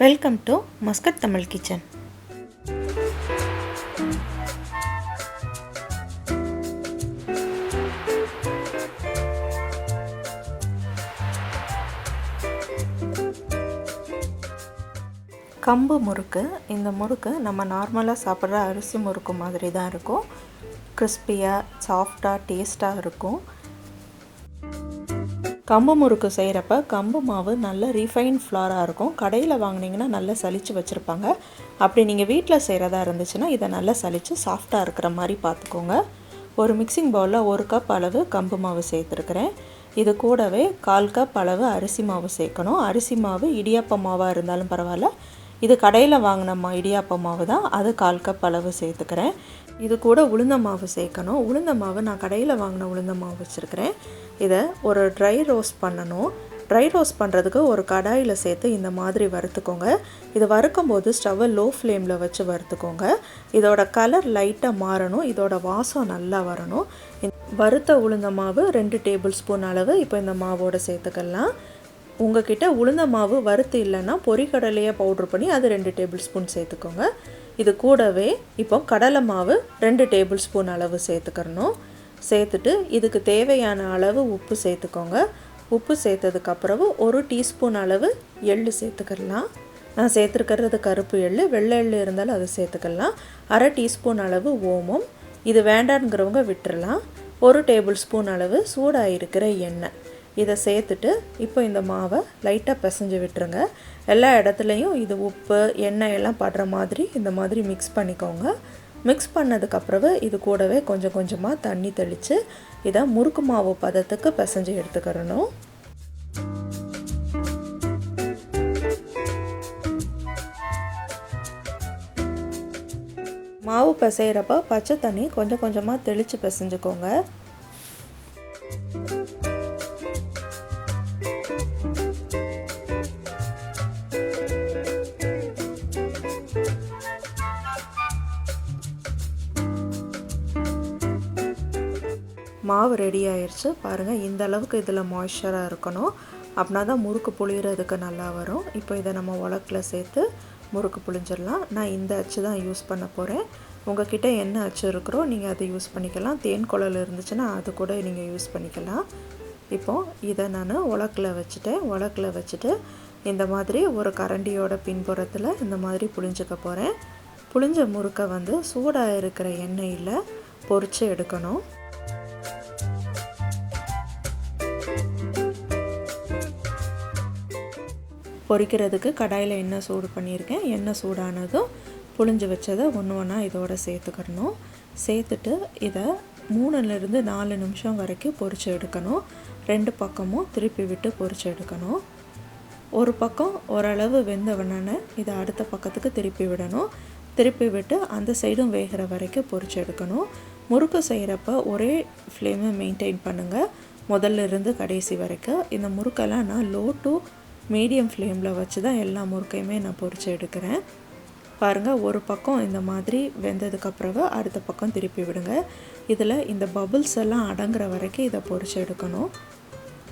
Welcome to Muscat Tamil kitchen. கம்பு முறுக்கு. இந்த முறுக்கு நம்ம நார்மலாக சாப்பிட்ற அரிசி முறுக்கு மாதிரி தான் இருக்கும். கிறிஸ்பியாக, சாஃப்டாக, டேஸ்ட்டாக இருக்கும். கம்பு முறுக்கு செய்கிறப்ப கம்பு மாவு நல்ல ரீஃபைன் ஃப்ளாராக இருக்கும். கடையில் வாங்கினீங்கன்னா நல்லா சலிச்சு வச்சுருப்பாங்க. அப்படி நீங்கள் வீட்டில் செய்கிறதா இருந்துச்சுன்னா இதை நல்லா சலித்து சாஃப்டாக இருக்கிற மாதிரி பார்த்துக்கோங்க. ஒரு மிக்சிங் பவுலில் 1 கப் அளவு கம்பு மாவு சேர்த்துருக்குறேன். இது கூடவே 1/4 கப் அளவு அரிசி மாவு சேர்க்கணும். அரிசி மாவு இடியாப்ப மாவாக இருந்தாலும் பரவாயில்ல, இது கடையில் வாங்கின இடியாப்ப மாவு தான், அது 1/4 கப் அளவு சேர்த்துக்கிறேன். இது கூட உளுந்த மாவு சேர்க்கணும். உளுந்த மாவு நான் கடையில் வாங்கின உளுந்த மாவு வச்சுருக்கிறேன். இதை ஒரு ட்ரை ரோஸ்ட் பண்ணணும். ட்ரை ரோஸ்ட் பண்ணுறதுக்கு ஒரு கடாயில் சேர்த்து இந்த மாதிரி வறுத்துக்கோங்க. இது வறுக்கும் போது ஸ்டவ்வை லோ ஃப்ளேமில் வச்சு வறுத்துக்கோங்க. இதோட கலர் லைட்டாக மாறணும், இதோட வாசம் நல்லா வரணும். வறுத்த உளுந்த மாவு 2 டேபிள் ஸ்பூன் அளவு இப்போ இந்த மாவோடு சேர்த்துக்கலாம். உங்ககிட்ட உளுந்த மாவு வறுத்து இல்லைன்னா பொரிக்கடலையை பவுட்ரு பண்ணி அது 2 டேபிள் ஸ்பூன் சேர்த்துக்கோங்க. இது கூடவே இப்போ கடலை மாவு 2 டேபிள் ஸ்பூன் அளவு சேர்த்துக்கிறணும். சேர்த்துட்டு இதுக்கு தேவையான அளவு உப்பு சேர்த்துக்கோங்க. உப்பு சேர்த்ததுக்கப்புறம் 1 டீஸ்பூன் அளவு எள்ளு சேர்த்துக்கலாம். நான் சேர்த்துருக்கிறது கருப்பு எள்ளு, வெள்ளை எள்ளு இருந்தாலும் அதை சேர்த்துக்கலாம். 1/2 டீஸ்பூன் அளவு ஓமம். இது வேண்டாங்கிறவங்க விட்டுறலாம். 1 டேபிள் ஸ்பூன் அளவு சூடாக இருக்கிற எண்ணெய். இதை சேர்த்துட்டு இப்போ இந்த மாவை லைட்டாக பிசைஞ்சு விட்டுருங்க. எல்லா இடத்துலையும் இது உப்பு எண்ணெய் எல்லாம் படுற மாதிரி இந்த மாதிரி மிக்ஸ் பண்ணிக்கோங்க. மிக்ஸ் பண்ணதுக்கப்புறம் இது கூடவே கொஞ்சம் கொஞ்சமாக தண்ணி தெளித்து இதை முறுக்கு மாவு பதத்துக்கு பிசைஞ்சு எடுத்துக்கிறணும். மாவு பிசைகிறப்ப பச்சை தண்ணி கொஞ்சம் கொஞ்சமாக தெளித்து பிசைஞ்சுக்கோங்க. மாவு ரெடி ஆயிடுச்சு பாருங்கள். இந்த அளவுக்கு இதில் மாய்ஸ்சராக இருக்கணும். அப்படின்னா தான் முறுக்கு புளியறதுக்கு நல்லா வரும். இப்போ இதை நம்ம உலக்கில் சேர்த்து முறுக்கு புளிஞ்சிடலாம். நான் இந்த அச்சு தான் யூஸ் பண்ண போகிறேன். உங்கள்கிட்ட என்ன அச்சு இருக்கிறோ நீங்கள் அதை யூஸ் பண்ணிக்கலாம். தேன் குழல் இருந்துச்சுன்னா அது கூட நீங்கள் யூஸ் பண்ணிக்கலாம். இப்போது இதை நான் உலக்கில் வச்சுட்டேன். உலக்கில் வச்சுட்டு இந்த மாதிரி ஒரு கரண்டியோட பின்புறத்தில் இந்த மாதிரி புளிஞ்சிக்க போகிறேன். புளிஞ்ச முறுக்கை சூடாக இருக்கிற எண்ணெயில் பொரித்து எடுக்கணும். பொரிக்கிறதுக்கு கடாயில் எண்ணெய் சூடு பண்ணியிருக்கேன். எண்ணெய் சூடானதும் புளிஞ்சு வச்சதை ஒன்று ஒன்றா இதோடு சேர்த்துக்கணும். சேர்த்துட்டு இதை 3லேருந்து 4 நிமிஷம் வரைக்கும் பொரித்து எடுக்கணும். 2 பக்கமும் திருப்பி விட்டு பொரித்து எடுக்கணும். ஒரு பக்கம் ஓரளவு வெந்த உடனே இதை அடுத்த பக்கத்துக்கு திருப்பி விடணும். திருப்பி விட்டு அந்த சைடும் வேகிற வரைக்கும் பொரித்து எடுக்கணும். முறுக்கு செய்கிறப்ப ஒரே ஃப்ளேமை மெயின்டைன் பண்ணுங்கள், முதல்ல இருந்து கடைசி வரைக்கும். இந்த முறுக்கெல்லாம் நான் லோ டு மீடியம் ஃப்ளேமில் வச்சு தான் எல்லா முறுக்கையுமே நான் பொரித்து எடுக்கிறேன். பாருங்கள், ஒரு பக்கம் இந்த மாதிரி வெந்ததுக்கப்புறம் அடுத்த பக்கம் திருப்பி விடுங்க. இதில் இந்த பபுள்ஸ் எல்லாம் அடங்குற வரைக்கும் இதை பொரித்து எடுக்கணும்.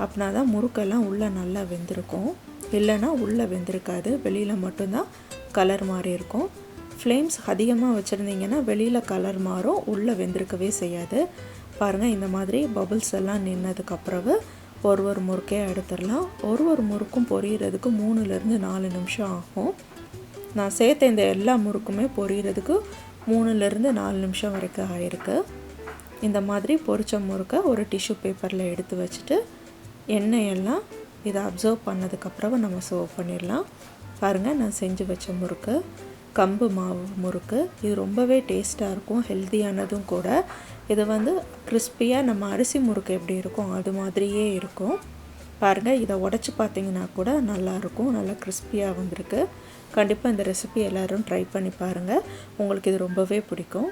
அப்படின்னா தான் முறுக்கெல்லாம் உள்ளே நல்லா வெந்திருக்கும். இல்லைன்னா உள்ளே வெந்திருக்காது, வெளியில் மட்டும்தான் கலர் மாறி இருக்கும். ஃப்ளேம்ஸ் அதிகமாக வச்சுருந்தீங்கன்னா வெளியில் கலர் மாறும், உள்ளே வெந்திருக்கவே செய்யாது. பாருங்கள், இந்த மாதிரி பபுள்ஸ் எல்லாம் நின்னதுக்கப்புறம் ஒரு முறுக்கே எடுத்துடலாம். ஒரு முறுக்கும் பொரியிறதுக்கு 3லேருந்து 4 நிமிஷம் ஆகும். நான் சேர்த்த இந்த எல்லா முறுக்குமே பொரியிறதுக்கு 3லேருந்து 4 நிமிஷம் வரைக்கும் ஆகிருக்கு. இந்த மாதிரி பொரிச்ச முறுக்கை ஒரு டிஷ்யூ பேப்பரில் எடுத்து வச்சுட்டு எண்ணெயெல்லாம் இதை அப்சர்வ் பண்ணதுக்கப்புறம் நம்ம சர்வ் பண்ணிடலாம். பாருங்கள், நான் செஞ்சு வச்ச முறுக்கு கம்பு மாவு முறுக்கு. இது ரொம்பவே டேஸ்ட்டாக இருக்கும், ஹெல்த்தியானதும் கூட. இது கிறிஸ்பியாக நம்ம அரிசி முறுக்கு எப்படி இருக்கும் அது மாதிரியே இருக்கும். பாருங்கள், இதை உடச்சி பார்த்திங்கன்னா கூட நல்லாயிருக்கும், நல்லா கிறிஸ்பியாக வந்திருக்கு. கண்டிப்பாக இந்த ரெசிபி எல்லோரும் ட்ரை பண்ணி பாருங்கள், உங்களுக்கு இது ரொம்பவே பிடிக்கும்.